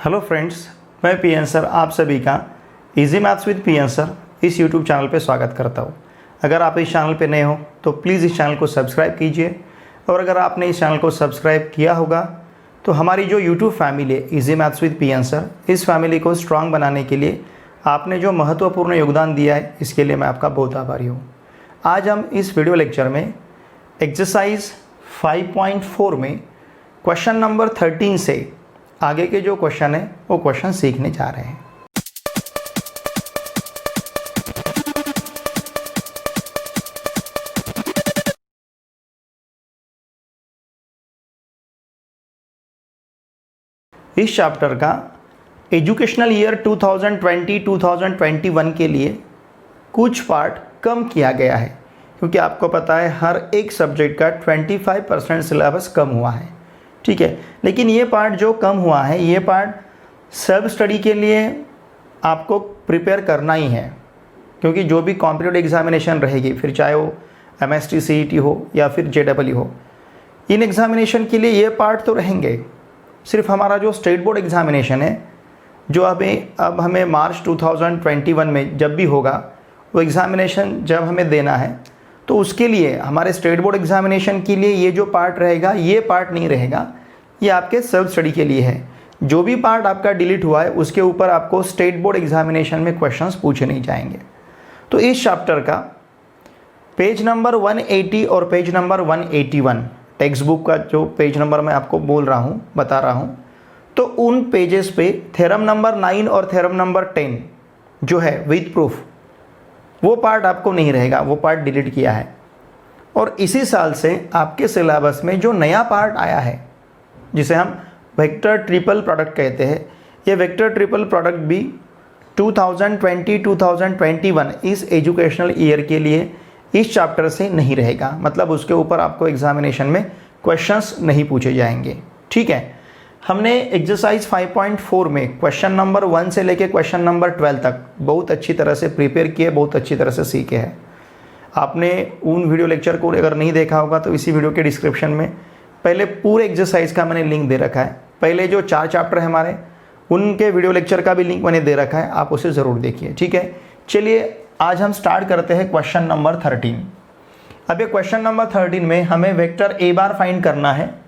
Hello friends, मैं P N sir आप सभी का easy maths with P N sir इस यूट्यूब चैनल पे स्वागत करता हूँ। अगर आप इस चैनल पे नए हो तो प्लीज़ इस चैनल को सब्सक्राइब कीजिए, और अगर आपने इस चैनल को सब्सक्राइब किया होगा तो हमारी जो यूट्यूब फैमिली है easy maths with P N sir, इस फैमिली को स्ट्रांग बनाने के लिए आपने जो महत्वपूर्ण योगदान दिया है इसके लिए मैं आपका बहुत आभारी हूँ। आज हम इस वीडियो लेक्चर में एक्सरसाइज 5.4 में क्वेश्चन नंबर 13 से आगे के जो क्वेश्चन है वो क्वेश्चन सीखने जा रहे हैं। इस चैप्टर का एजुकेशनल ईयर 2020-2021 के लिए कुछ पार्ट कम किया गया है, क्योंकि आपको पता है हर एक सब्जेक्ट का 25% सिलेबस कम हुआ है। ठीक है, लेकिन ये पार्ट जो कम हुआ है ये पार्ट सेल्फ स्टडी के लिए आपको प्रिपेयर करना ही है, क्योंकि जो भी कॉम्पिटिटिव एग्जामिनेशन रहेगी, फिर चाहे वो MST CET हो या फिर JEE हो, इन एग्जामिनेशन के लिए ये पार्ट तो रहेंगे। सिर्फ हमारा जो स्टेट बोर्ड एग्जामिनेशन है जो अब हमें मार्च 2021 में जब भी होगा, वो एग्ज़ामिनेशन जब हमें देना है तो उसके लिए हमारे स्टेट बोर्ड एग्जामिनेशन के लिए ये जो पार्ट रहेगा ये पार्ट नहीं रहेगा, ये आपके सेल्फ स्टडी के लिए है। जो भी पार्ट आपका डिलीट हुआ है उसके ऊपर आपको स्टेट बोर्ड एग्जामिनेशन में क्वेश्चंस पूछे नहीं जाएंगे। तो इस चैप्टर का पेज नंबर 180 और पेज नंबर 181 टेक्स्ट बुक का जो पेज नंबर मैं आपको बता रहा हूँ, तो उन पेजेस पे थ्योरम नंबर 9 और थ्योरम नंबर 10 जो है विद प्रूफ, वो पार्ट आपको नहीं रहेगा, वो पार्ट डिलीट किया है। और इसी साल से आपके सिलेबस में जो नया पार्ट आया है जिसे हम वेक्टर ट्रिपल प्रोडक्ट कहते हैं, ये वेक्टर ट्रिपल प्रोडक्ट भी 2020-2021 इस एजुकेशनल ईयर के लिए इस चैप्टर से नहीं रहेगा। मतलब उसके ऊपर आपको एग्जामिनेशन में क्वेश्चंस नहीं पूछे जाएंगे। ठीक है, हमने एक्सरसाइज 5.4 में क्वेश्चन नंबर 1 से लेके क्वेश्चन नंबर 12 तक बहुत अच्छी तरह से प्रिपेयर किए, बहुत अच्छी तरह से सीखे हैं। आपने उन वीडियो लेक्चर को अगर नहीं देखा होगा तो इसी वीडियो के डिस्क्रिप्शन में पहले पूरे एक्सरसाइज का मैंने लिंक दे रखा है। पहले जो 4 चैप्टर है हमारे, उनके वीडियो लेक्चर का भी लिंक मैंने दे रखा है, आप उसे ज़रूर देखिए। ठीक है, चलिए आज हम स्टार्ट करते हैं क्वेश्चन नंबर 13। अब ये क्वेश्चन नंबर 13 में हमें वेक्टर ए बार फाइंड करना है,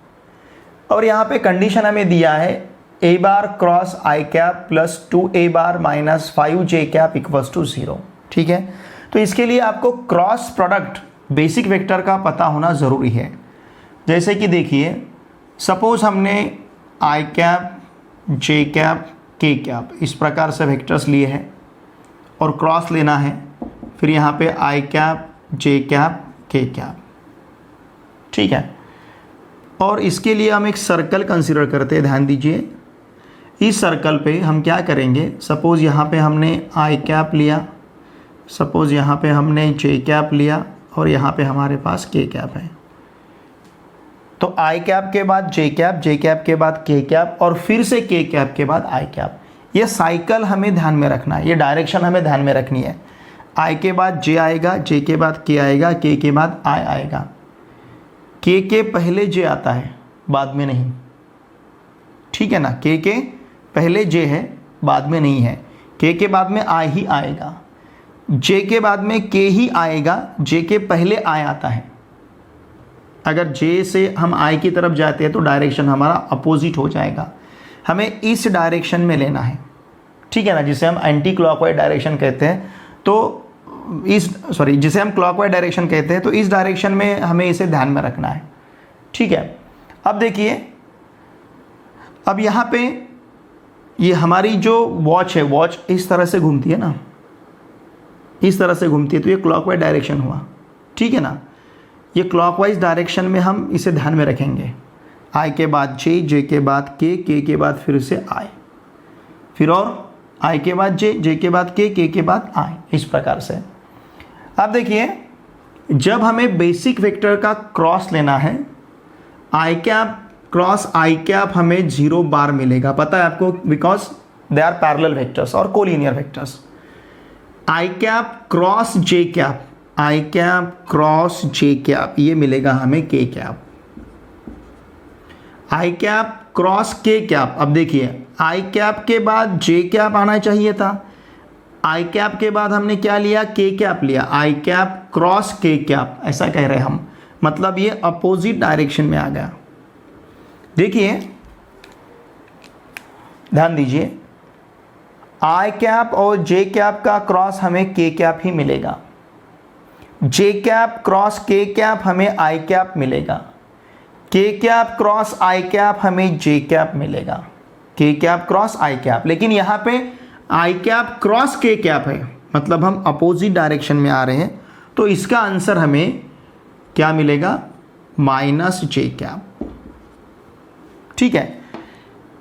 और यहाँ पे कंडीशन हमें दिया है a bar cross i cap plus 2a bar minus 5j cap equals to 0। ठीक है, तो इसके लिए आपको क्रॉस प्रोडक्ट बेसिक वेक्टर का पता होना ज़रूरी है। जैसे कि देखिए, सपोज हमने आई cap, j cap, k cap इस प्रकार से वेक्टर्स लिए हैं और क्रॉस लेना है, फिर यहाँ पे आई cap, j cap, k cap. ठीक है, और इसके लिए हम एक सर्कल कंसीडर करते हैं। ध्यान दीजिए, इस सर्कल पे हम क्या करेंगे, सपोज़ यहाँ पे हमने आई कैप लिया, सपोज़ यहाँ पे हमने जे कैप लिया, और यहाँ पे हमारे पास के कैप है। तो आई कैप के बाद जे कैप, जे कैप के बाद के कैप, और फिर से के कैप के बाद आई कैप। ये साइकिल हमें ध्यान में रखना है, ये डायरेक्शन हमें ध्यान में रखनी है। आई के बाद जे आएगा, जे के बाद के आएगा, के बाद आई आएगा। के पहले जे आता है, बाद में नहीं। ठीक है ना, के पहले जे है, बाद में नहीं है। के बाद में आई ही आएगा, जे के बाद में के ही आएगा, जे के पहले आई आता है। अगर जे से हम आई की तरफ जाते हैं तो डायरेक्शन हमारा अपोजिट हो जाएगा, हमें इस डायरेक्शन में लेना है। ठीक है ना, जिसे हम एंटी क्लॉकवाइज डायरेक्शन कहते हैं, तो जिसे हम क्लॉकवाइज डायरेक्शन कहते हैं, तो इस डायरेक्शन में हमें इसे ध्यान में रखना है। ठीक है, अब देखिए, अब यहाँ पे ये हमारी जो वॉच है, वॉच इस तरह से घूमती है ना, इस तरह से घूमती है, तो ये क्लॉकवाइज डायरेक्शन हुआ। ठीक है ना, ये क्लॉकवाइज डायरेक्शन में हम इसे ध्यान में रखेंगे। आई के बाद जे के बाद के बाद फिर से आई, फिर और आई के बाद जे के बाद के बाद आई, इस प्रकार से। अब देखिए, जब हमें बेसिक वेक्टर का क्रॉस लेना है, i cap cross i cap हमें 0 बार मिलेगा, पता है आपको, because they are parallel vectors और collinear vectors. I cap cross j cap, i cap cross j cap, ये मिलेगा हमें k cap. I cap cross k cap, अब देखिए आई कैप के बाद जे कैप आना चाहिए था। आई कैप के बाद हमने क्या लिया, के कैप लिया, आई कैप क्रॉस के कैप, ऐसा कह रहे हैं हम, मतलब ये अपोजिट डायरेक्शन में आ गया। देखिए ध्यान दीजिए, आई कैप और जे कैप का क्रॉस हमें के कैप ही मिलेगा, जे कैप क्रॉस के कैप हमें आई कैप मिलेगा, के कैप क्रॉस आई कैप हमें जे कैप मिलेगा, के कैप क्रॉस आई कैप। लेकिन यहाँ पे आई कैप क्रॉस के कैप है, मतलब हम अपोजिट डायरेक्शन में आ रहे हैं, तो इसका आंसर हमें क्या मिलेगा, माइनस जे कैप। ठीक है,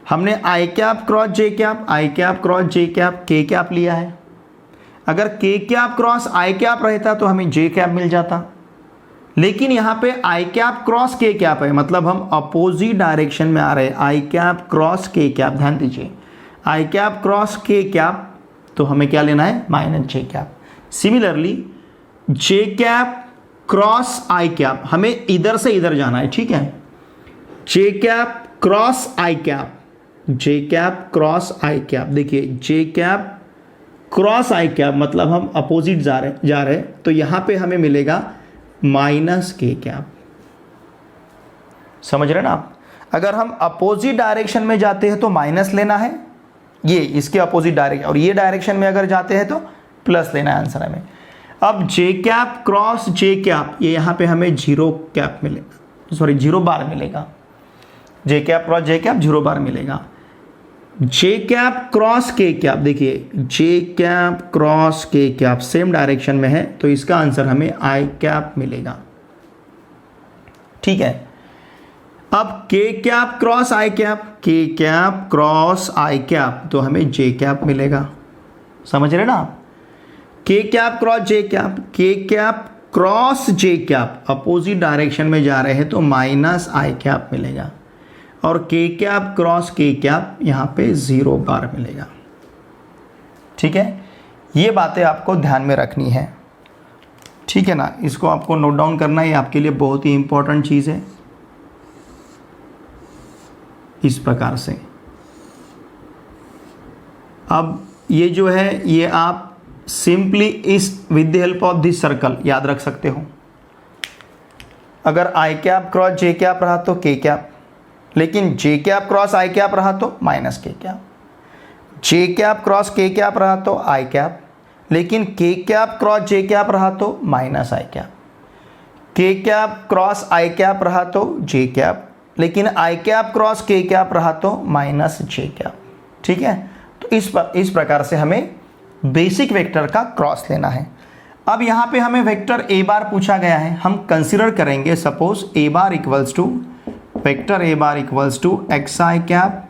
हमने आई cap cross j cap, i cap cross j cap, k cap लिया है। अगर के कैप क्रॉस आई कैप रहता तो हमें जे कैप मिल जाता, लेकिन यहाँ पे आई कैप क्रॉस के कैप है, मतलब हम अपोजिट डायरेक्शन में आ रहे हैं। आई कैप क्रॉस के कैप, ध्यान दीजिए, आई कैप क्रॉस के कैप, तो हमें क्या लेना है, minus J cap. Similarly J cap cross i cap, हमें इधर से इधर जाना है, ठीक है। जे cap cross i cap, j cap cross i cap, देखिए जे कैप क्रॉस आई कैप, मतलब हम अपोजिट जा रहे हैं, तो यहां पे हमें मिलेगा माइनस के कैप। समझ रहे ना आप, अगर हम अपोजिट डायरेक्शन में जाते हैं तो माइनस लेना है, ये इसके अपोजिट डायरेक्शन, और ये डायरेक्शन में अगर जाते हैं तो प्लस लेना है आंसर हमें। अब जे कैप क्रॉस जे कैप, ये यहाँ पे हमें जीरो कैप मिलेगा, सॉरी जीरो बार मिलेगा, जे cap cross j cap zero bar मिलेगा। जे कैप क्रॉस के कैप, देखिए जे cap cross k cap same direction में है, तो इसका आंसर हमें आई कैप मिलेगा। ठीक है, अब के cap cross i cap, k cap cross i cap, तो हमें जे कैप मिलेगा। समझ रहे ना आप, के cap cross j cap, k cap cross j cap, opposite direction में जा रहे हैं तो माइनस आई कैप मिलेगा, और k cap cross k cap यहाँ पे जीरो बार मिलेगा। ठीक है, ये बातें आपको ध्यान में रखनी है, ठीक है ना, इसको आपको नोट डाउन करना है, आपके लिए बहुत ही इंपॉर्टेंट चीज़ है। इस प्रकार से अब ये जो है, ये आप सिंपली इस with the help of this circle याद रख सकते हो। अगर आई कैप क्रॉस जे कैप रहा तो के कैप, लेकिन जे कैप क्रॉस आई कैप रहा तो माइनस के cap, j cap cross k cap रहा तो आई कैप, लेकिन के कैप क्रॉस जे कैप रहा तो minus I cap, k cap cross i cap रहा तो जे कैप, लेकिन आई कैप क्रॉस के कैप रहा तो माइनस जे कैप। ठीक है, तो इस प्रकार से हमें बेसिक वेक्टर का क्रॉस लेना है। अब यहाँ पे हमें वेक्टर ए बार पूछा गया है, हम कंसिडर करेंगे suppose a bar equals to, vector a bar equals to x i cap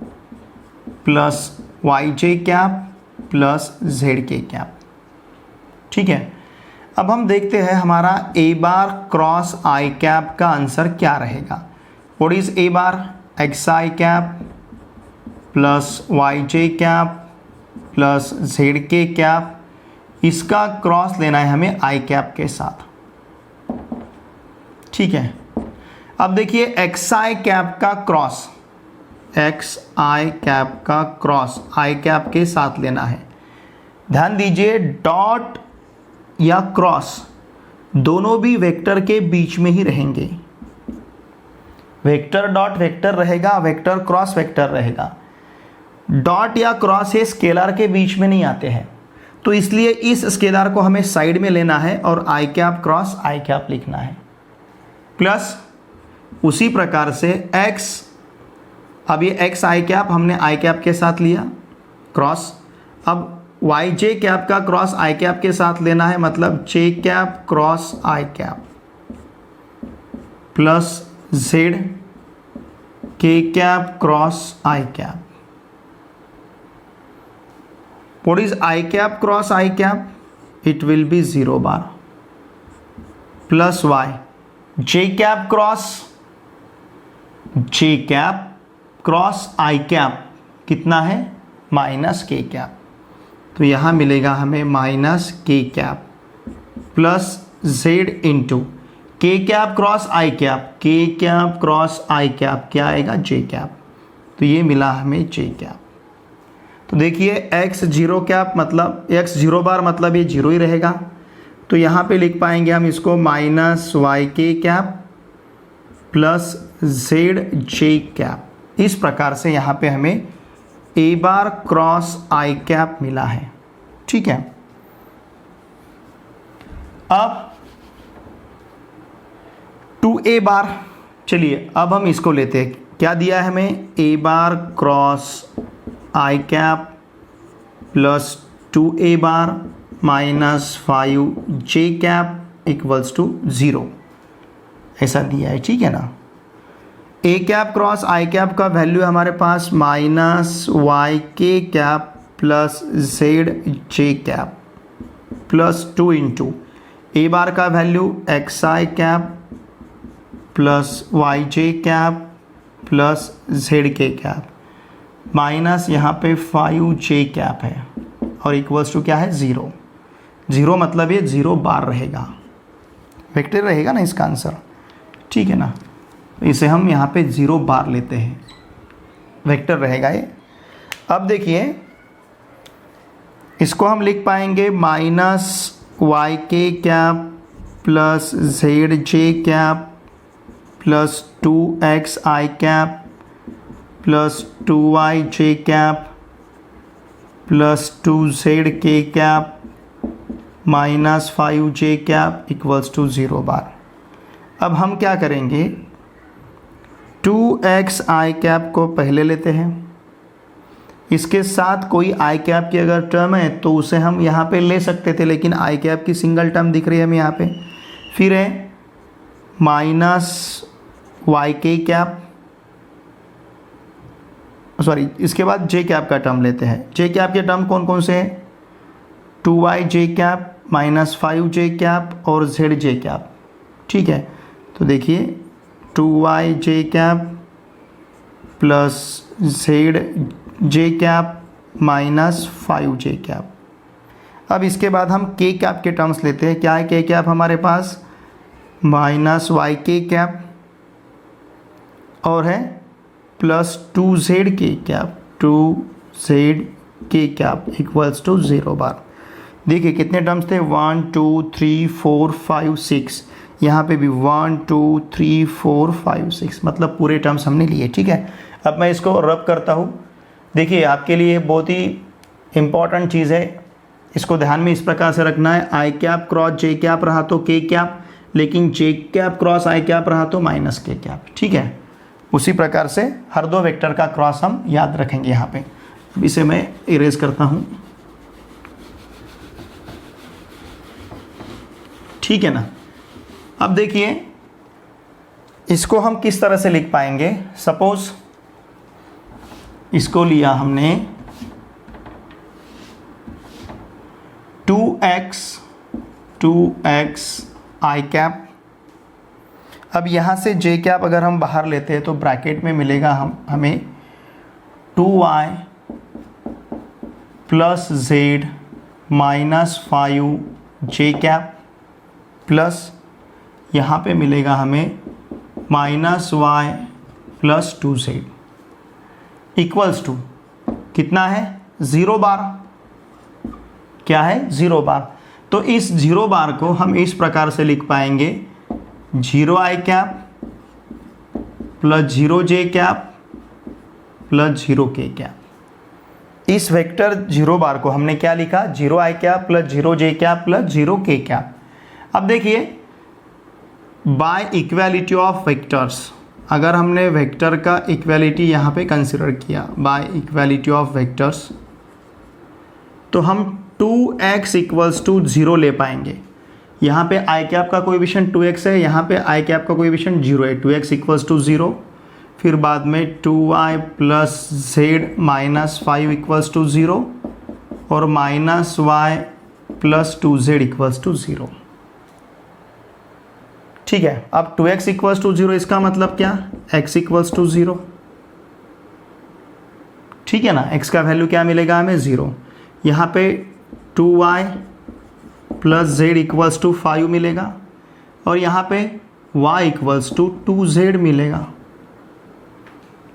plus y j cap plus z k cap. ठीक है, अब हम देखते हैं हमारा a bar cross i cap का आंसर क्या रहेगा। What is a bar, x i cap plus y j cap plus z k cap, इसका क्रॉस लेना है हमें आई कैप के साथ। ठीक है, अब देखिए एक्स आई कैप का क्रॉस, एक्स आई कैप का क्रॉस आई कैप के साथ लेना है। ध्यान दीजिए, डॉट या क्रॉस दोनों भी वेक्टर के बीच में ही रहेंगे। वेक्टर डॉट वेक्टर रहेगा, वेक्टर क्रॉस वेक्टर रहेगा। डॉट या क्रॉस ये स्केलर के बीच में नहीं आते हैं, तो इसलिए इस स्केलर को हमें साइड में लेना है और आई कैप क्रॉस आई कैप लिखना है। प्लस उसी प्रकार से x, अब ये एक्स आई कैप हमने आई कैप के साथ लिया क्रॉस, अब वाई जे कैप का क्रॉस आई कैप के साथ लेना है, मतलब जे cap cross i cap plus z k cap cross i cap. What is I cap cross I cap? It will be 0 bar plus y, j cap cross I cap कितना है, minus के cap, तो यहाँ मिलेगा हमें minus के cap plus z into के cap cross i cap, k cap cross i cap क्या आएगा, j कैप, तो ये मिला हमें j कैप। तो देखिए एक्स जीरो कैप मतलब एक्स जीरो बार मतलब ये जीरो ही रहेगा, तो यहाँ पे लिख पाएंगे हम इसको minus y k cap plus z j cap. इस प्रकार से यहाँ पे हमें a bar cross i cap मिला है। ठीक है, अब 2a बार, चलिए अब हम इसको लेते हैं। क्या दिया है हमें? A bar cross i cap plus 2a bar minus 5j cap equals to 0, ऐसा दिया है। ठीक है ना। A cap cross i cap का वैल्यू हमारे पास minus y k cap plus z j cap plus 2 into a bar का value x i cap plus y j cap plus z k cap minus यहाँ पे 5j cap है और equals to क्या है? 0। 0 मतलब ये 0 बार रहेगा, वेक्टर रहेगा ना इसका आंसर। ठीक है ना, इसे हम यहाँ पे 0 बार लेते हैं, वेक्टर रहेगा ये। अब देखिए इसको हम लिख पाएंगे minus y k cap plus z j cap plus 2x i cap plus 2y j cap plus 2z k cap minus 5j cap equals to 0 bar. अब हम क्या करेंगे, 2x आई कैप को पहले लेते हैं, इसके साथ कोई आई कैप की अगर टर्म है तो उसे हम यहाँ पे ले सकते थे, लेकिन आई कैप की सिंगल टर्म दिख रही है हमें यहाँ पे। फिर है minus y k cap, sorry इसके बाद जे कैप का टर्म लेते हैं। जे कैप के टर्म कौन कौन से हैं? 2y j cap minus 5j cap और जेड जे कैप। ठीक है, तो देखिए 2y j cap plus z j cap minus 5j cap. अब इसके बाद हम के कैप के टर्म्स लेते हैं। क्या है के कैप हमारे पास? माइनस वाई के कैप और है plus 2z k cap, 2z k cap equals to 0 बार। देखिए कितने टर्म्स थे? 1 2 3 4 5 6, यहाँ पे भी 1 2 3 4 5 6, मतलब पूरे टर्म्स हमने लिए। ठीक है, अब मैं इसको रब करता हूँ। देखिए आपके लिए बहुत ही इम्पॉर्टेंट चीज़ है, इसको ध्यान में इस प्रकार से रखना है। I cap cross j cap रहा तो के कैप, लेकिन जे कैप क्रॉस आई कैप रहा तो माइनस के कैप। ठीक है, उसी प्रकार से हर दो वेक्टर का क्रॉस हम याद रखेंगे यहाँ पे। अब इसे मैं इरेज करता हूँ। ठीक है ना। अब देखिए इसको हम किस तरह से लिख पाएंगे। सपोज इसको लिया हमने 2x आई कैप। अब यहाँ से जे कैप अगर हम बाहर लेते हैं तो ब्रैकेट में मिलेगा हमें 2y plus z minus 5j cap plus यहाँ पे मिलेगा हमें minus y plus 2z equals to कितना है? 0 बार। क्या है? 0 बार। तो इस 0 बार को हम इस प्रकार से लिख पाएंगे 0i cap plus 0j cap plus 0k cap. इस वेक्टर 0 बार को हमने क्या लिखा? 0i cap plus 0j cap plus 0k cap. अब देखिए बाय इक्वालिटी ऑफ वेक्टर्स, अगर हमने वेक्टर का इक्वालिटी यहाँ पे कंसिडर किया बाय इक्वालिटी ऑफ वेक्टर्स, तो हम 2x इक्वल्स टू 0 ले पाएंगे। यहाँ पे आई कैप का कोएफिशिएंट 2x है, यहाँ पे आई कैप का कोएफिशिएंट 0 है। 2x इक्वल्स टू 0, फिर बाद में 2y plus z minus 5 equals to 0 और minus y plus 2z equals to 0। ठीक है, अब 2x इक्वल्स टू 0 इसका मतलब क्या? x equals to 0। ठीक है ना, x का वैल्यू क्या मिलेगा हमें? 0। यहाँ पे 2y plus Z equals to 5 मिलेगा और यहाँ पे y इक्वल्स टू 2z मिलेगा।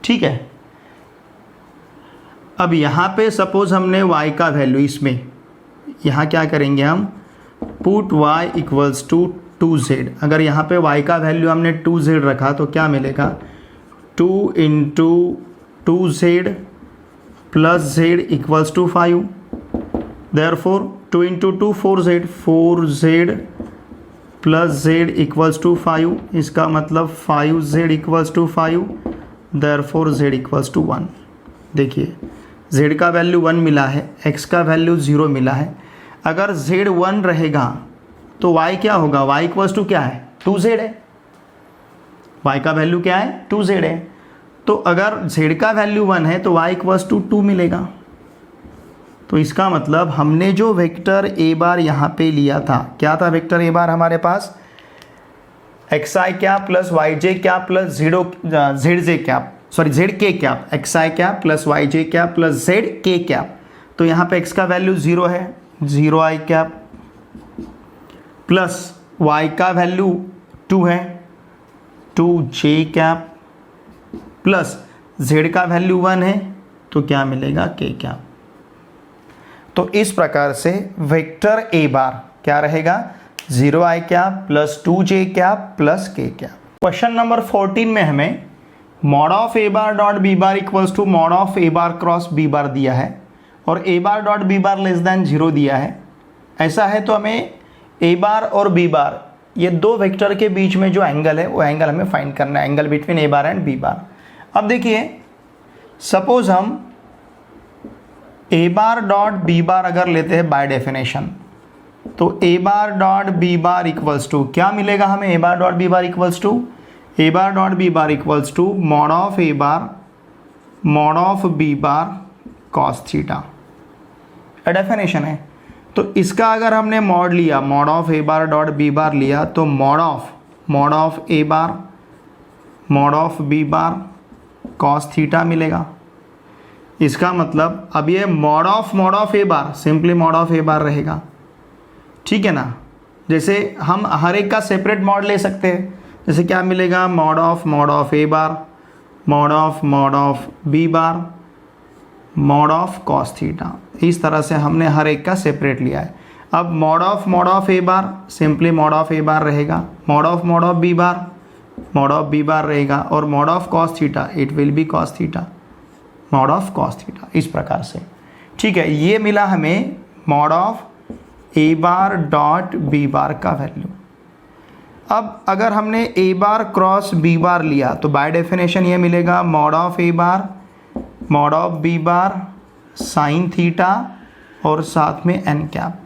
ठीक है, अब यहाँ पे सपोज हमने y का वैल्यू इसमें, यहाँ क्या करेंगे हम, put y equals to 2z। अगर यहाँ पे y का वैल्यू हमने 2z रखा तो क्या मिलेगा, 2 into 2z plus z equals to 5। Therefore 2 into 2 4z, 4z plus z equals to 5। इसका मतलब 5z equals to 5, therefore z equals to 1। देखिए z का वैल्यू 1 मिला है, x का वैल्यू 0 मिला है। अगर z 1 रहेगा तो y क्या होगा, y इक्वल्स टू क्या है, 2z है। y का वैल्यू क्या है, 2z है। तो अगर z का वैल्यू 1 है तो y इक्वल्स टू 2 मिलेगा। तो इसका मतलब हमने जो वेक्टर a बार यहाँ पे लिया था, क्या था वेक्टर a बार हमारे पास, xi cap plus yj cap plus zj cap, sorry zk cap, xi cap plus yj cap plus zk cap. तो यहाँ पे x का वैल्यू 0 है, 0i कैप प्लस y का वैल्यू 2 है, 2j कैप प्लस z का value 1 है तो क्या मिलेगा, k कैप। तो इस प्रकार से वेक्टर a बार क्या रहेगा, 0i cap plus 2j cap plus k cap. Question number 14 में हमें mod of a bar dot b bar equals to mod of a bar cross b bar दिया है और a bar dot b bar less than 0 दिया है। ऐसा है तो हमें a बार और b बार, ये दो वेक्टर के बीच में जो एंगल है वो एंगल हमें फाइंड करना है, angle between a bar and b bar. अब देखिए सपोज हम a bar dot b bar अगर लेते हैं बाय डेफिनेशन, तो a bar dot b bar equals to क्या मिलेगा हमें, a bar dot b bar equals to, a bar dot b bar equals to mod of a bar mod of b bar cos theta, definition है। तो इसका अगर हमने mod लिया, mod of a bar dot b बार लिया, तो mod of a bar mod of b bar cos theta मिलेगा। इसका मतलब अब ये mod of a bar simply mod of a बार रहेगा, ठीक है ना। जैसे हम हर एक का सेपरेट मॉड ले सकते हैं, जैसे क्या मिलेगा, mod of a bar mod of b bar mod of cos theta. इस तरह से हमने हर एक का सेपरेट लिया है। अब mod of a bar simply mod of a बार रहेगा, mod of b bar mod of b बार रहेगा, और mod of cos theta it will be cos theta, mod of cos theta. इस प्रकार से, ठीक है। ये मिला हमें mod of a bar dot b bar का वैल्यू। अब अगर हमने a बार क्रॉस b बार लिया तो बाय डेफिनेशन ये मिलेगा mod of a bar mod of b bar sine theta और साथ में n कैप।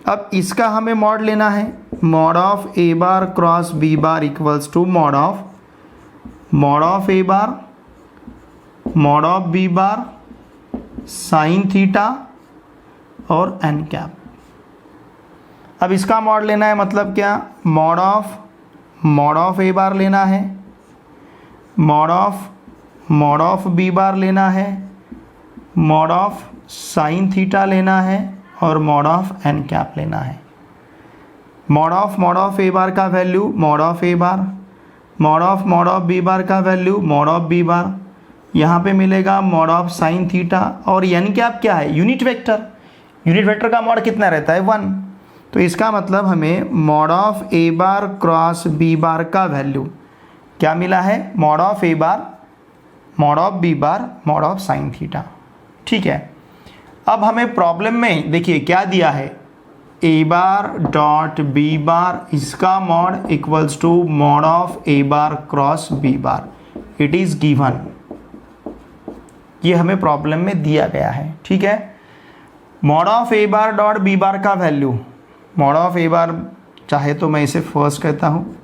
अब इसका हमें मॉड लेना है, mod of a bar cross b bar equals to mod of a bar mod of b bar sine theta और n cap. अब इसका मॉड लेना है, मतलब क्या, मॉड ऑफ a बार लेना है, मॉड ऑफ b बार लेना है, मॉड ऑफ साइन थीटा लेना है और मॉड ऑफ n कैप लेना है। मॉड ऑफ a बार का value mod of a bar, mod of b bar का वैल्यू मॉड ऑफ b बार, यहाँ पे मिलेगा मॉड ऑफ साइन थीटा, और n कैप क्या है, यूनिट वेक्टर का मॉड कितना रहता है, 1। तो इसका मतलब हमें mod of a bar cross b bar का वैल्यू क्या मिला है, mod of a bar mod of b bar mod of sine theta, ठीक है। अब हमें प्रॉब्लम में देखिए क्या दिया है, a bar dot b bar, इसका mod equals to mod of a bar cross b bar, it is given. ये हमें प्रॉब्लम में दिया गया है, ठीक है। Mod of a bar dot b bar का value, mod of a bar चाहे तो मैं इसे फर्स्ट कहता हूँ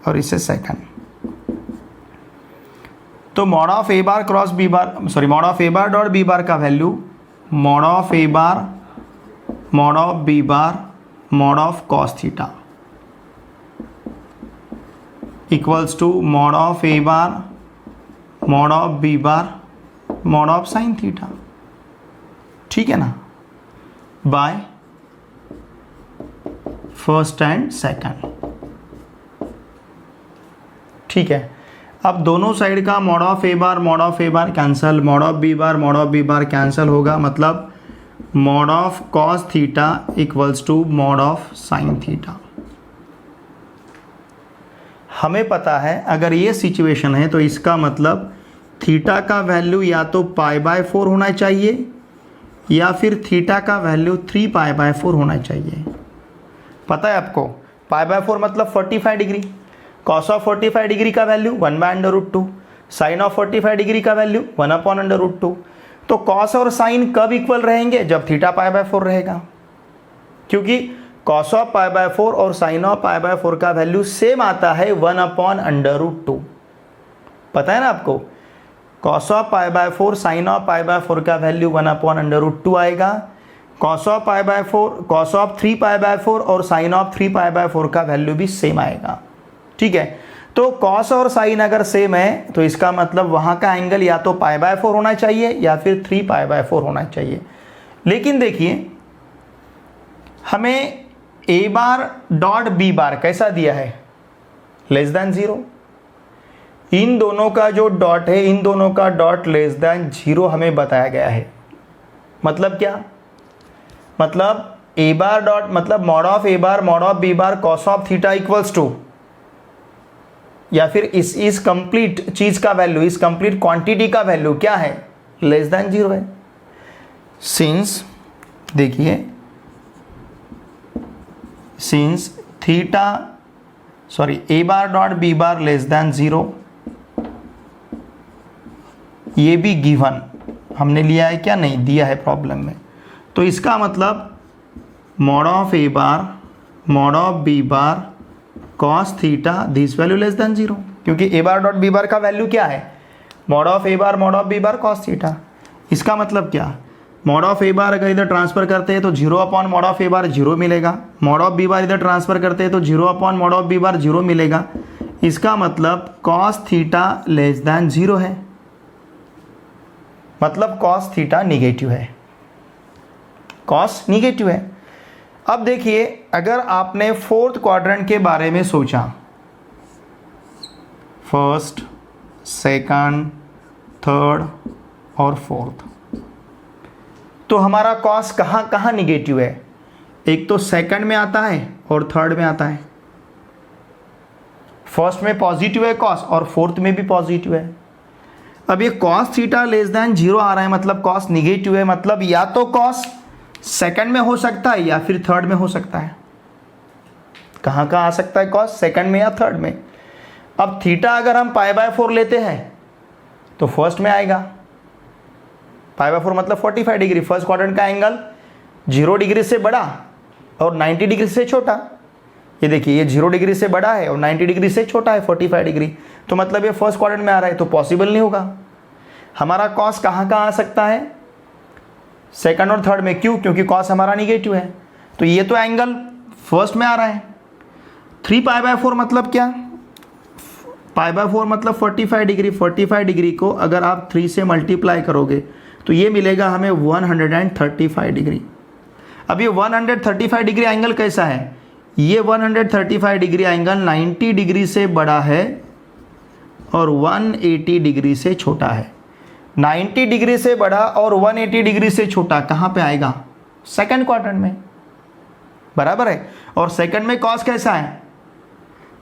और इसे सेकंड। तो mod of a bar cross b bar, sorry mod of a bar dot b bar का value mod of a bar mod of b bar mod of cos theta equals to mod of a bar mod of b bar mod of sine theta, ठीक है ना, by first and second, ठीक है। अब दोनों side का mod of a bar cancel, mod of b bar cancel होगा, मतलब mod of cos theta equals to mod of sine theta. हमें पता है अगर ये सिचुएशन है तो इसका मतलब थीटा का वैल्यू या तो π/4 होना चाहिए या फिर थीटा का वैल्यू 3π/4 होना चाहिए। पता है आपको π/4 मतलब 45 डिग्री, कॉस ऑफ 45 डिग्री का वैल्यू 1/√2, साइन ऑफ 45 डिग्री का वैल्यू 1/√2। तो कॉस और साइन कब इक्वल रहेंगे? जब थीटा π/4 रहेगा, क्योंकि कॉस ऑफ π/4 और साइन ऑफ π/4 का वैल्यू सेम आता है 1/√2। पता है ना आपको, कॉस ऑफ π/4 साइन ऑफ π/4 का वैल्यू 1/√2 आएगा, कॉस ऑफ 3π/4 और साइन ऑफ 3π/4 का वैल्यू भी सेम आएगा। ठीक है, तो कॉस और साइन अगर सेम है तो इसका मतलब वहाँ का एंगल या तो π/4 होना चाहिए या फिर 3π/4 होना चाहिए। लेकिन देखिए हमें a बार डॉट b बार कैसा दिया है? Less than 0। इन दोनों का जो डॉट है, इन दोनों का डॉट लेस देन 0 हमें बताया गया है। मतलब क्या? मतलब a बार डॉट मतलब mod of a bar mod of b bar cos of theta equals to, या फिर इस कंप्लीट चीज का वैल्यू, इस कंप्लीट क्वांटिटी का वैल्यू क्या है? लेस देन 0 है। सिंस देखिए, since theta a bar dot b bar less than 0, ये भी गिवन हमने लिया है क्या? नहीं दिया है प्रॉब्लम में। तो इसका मतलब mod of a bar mod of b bar cos theta this value less than 0, क्योंकि a bar dot b bar का वैल्यू क्या है? Mod of a bar mod of b bar cos theta. इसका मतलब क्या? मॉड ऑफ a बार अगर इधर transfer करते हैं तो 0 मॉड ऑफ a बार 0 मिलेगा, मॉड ऑफ b बार इधर ट्रांसफर करते हैं तो 0 मॉड ऑफ b बार 0 मिलेगा। इसका मतलब कॉस थीटा लेस देन 0 है, मतलब कॉस थीटा निगेटिव है, कॉस निगेटिव है। अब देखिए अगर आपने फोर्थ क्वाड्रेंट के बारे में सोचा, फर्स्ट, सेकंड, थर्ड और फोर्थ, तो हमारा कॉस कहाँ कहाँ निगेटिव है? एक तो सेकंड में आता है और थर्ड में आता है। फर्स्ट में पॉजिटिव है कॉस और फोर्थ में भी पॉजिटिव है। अब ये कॉस थीटा लेस देन 0 आ रहा है, मतलब कॉस निगेटिव है, मतलब या तो कॉस सेकंड में हो सकता है या फिर थर्ड में हो सकता है। कहाँ कहाँ आ सकता है कॉस? सेकंड में या थर्ड में। अब थीटा अगर हम π/4 लेते हैं तो फर्स्ट में आएगा। π/4 मतलब 45 डिग्री, फर्स्ट क्वाड्रेंट का एंगल 0 डिग्री से बड़ा और 90 डिग्री से छोटा। ये देखिए ये 0 डिग्री से बड़ा है और 90 डिग्री से छोटा है 45 डिग्री, तो मतलब ये फर्स्ट क्वाड्रेंट में आ रहा है, तो पॉसिबल नहीं होगा। हमारा कॉस कहाँ कहाँ आ सकता है? सेकंड और थर्ड में। क्यों? क्योंकि कॉस हमारा निगेटिव है। तो ये तो एंगल फर्स्ट में आ रहा है। 3π/4 मतलब क्या? π/4 मतलब 45 डिग्री। 45 डिग्री को अगर आप 3 से मल्टीप्लाई करोगे तो ये मिलेगा हमें 135 डिग्री। अब ये 135 डिग्री एंगल कैसा है? ये 135 डिग्री एंगल 90 डिग्री से बड़ा है और 180 डिग्री से छोटा है। 90 डिग्री से बड़ा और 180 डिग्री से छोटा कहाँ पे आएगा? सेकंड क्वाड्रेंट में, बराबर है। और सेकंड में कॉस कैसा है?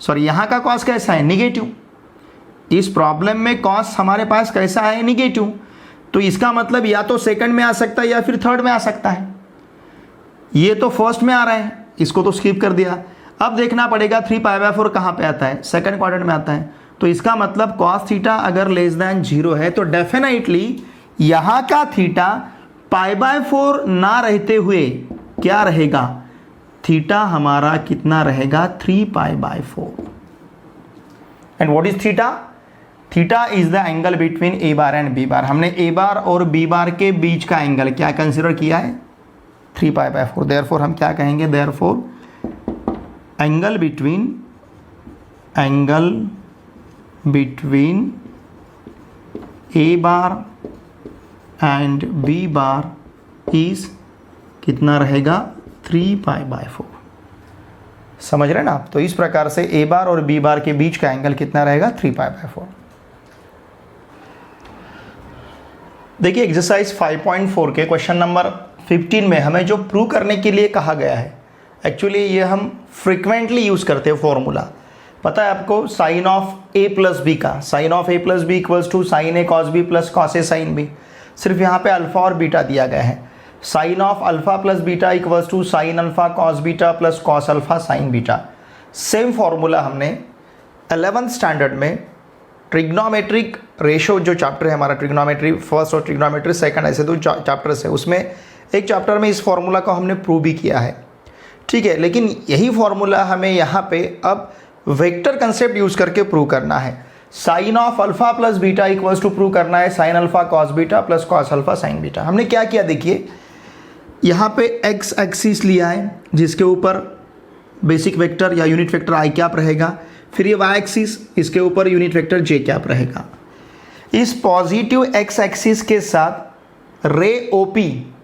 सॉरी, यहाँ का कॉस कैसा है? निगेटिव। इस प्रॉब्लम में कॉस हमारे पास कैसा है? निगेटिव। तो इसका मतलब या तो सेकंड में आ सकता है या फिर थर्ड में आ सकता है। ये तो फर्स्ट में आ रहा है, इसको तो स्किप कर दिया। अब देखना पड़ेगा 3π/4 कहाँ पे आता है? सेकंड क्वाड्रेंट में आता है। तो इसका मतलब कॉस थीटा अगर लेस देन 0 है तो डेफिनेटली यहाँ का थीटा π/4 ना रहते हुए क्या रहेगा? थीटा हमारा कितना रहेगा? 3π/4। And what is theta? Theta is the angle between a bar and b bar. हमने ए बार और बी बार के बीच का एंगल क्या कंसिडर किया है? 3π/4। देयरफॉर हम क्या कहेंगे? Therefore angle between a bar and b bar is कितना रहेगा? 3π/4। समझ रहे ना आप? तो इस प्रकार से ए बार और बी बार के बीच का एंगल कितना रहेगा? 3π/4। देखिए एक्सरसाइज 5.4 के क्वेश्चन नंबर 15 में हमें जो प्रूव करने के लिए कहा गया है, एक्चुअली ये हम फ्रिक्वेंटली यूज़ करते हैं फॉर्मूला। पता है आपको sine of a plus b का, sine of a plus b equals to sine a cos b plus cos a sine b. सिर्फ यहाँ पे अल्फ़ा और बीटा दिया गया है। Sine of alpha plus beta equals to sine alpha cos beta plus cos alpha sine beta. Same formula हमने 11th standard में trigonometric ratio जो चैप्टर है हमारा, ट्रिग्नोमेट्री फर्स्ट और ट्रिग्नोमेट्री सेकंड, ऐसे दो चैप्टर्स है, उसमें एक चैप्टर में इस फॉर्मूला को हमने प्रूव भी किया है। ठीक है, लेकिन यही फॉर्मूला हमें यहाँ पे अब वेक्टर कंसेप्ट यूज़ करके प्रूव करना है। Sine of alpha plus beta equals to prove करना है sine alpha cos beta plus cos alpha sine beta. हमने क्या किया देखिए, यहाँ पे एक्स एक्सिस लिया है जिसके ऊपर बेसिक वेक्टर या यूनिट वेक्टर आई कैप रहेगा, फिर ये वाई एक्सिस, इसके ऊपर यूनिट वेक्टर जे कैप रहेगा। इस पॉजिटिव एक्स एक्सिस के साथ रे ओपी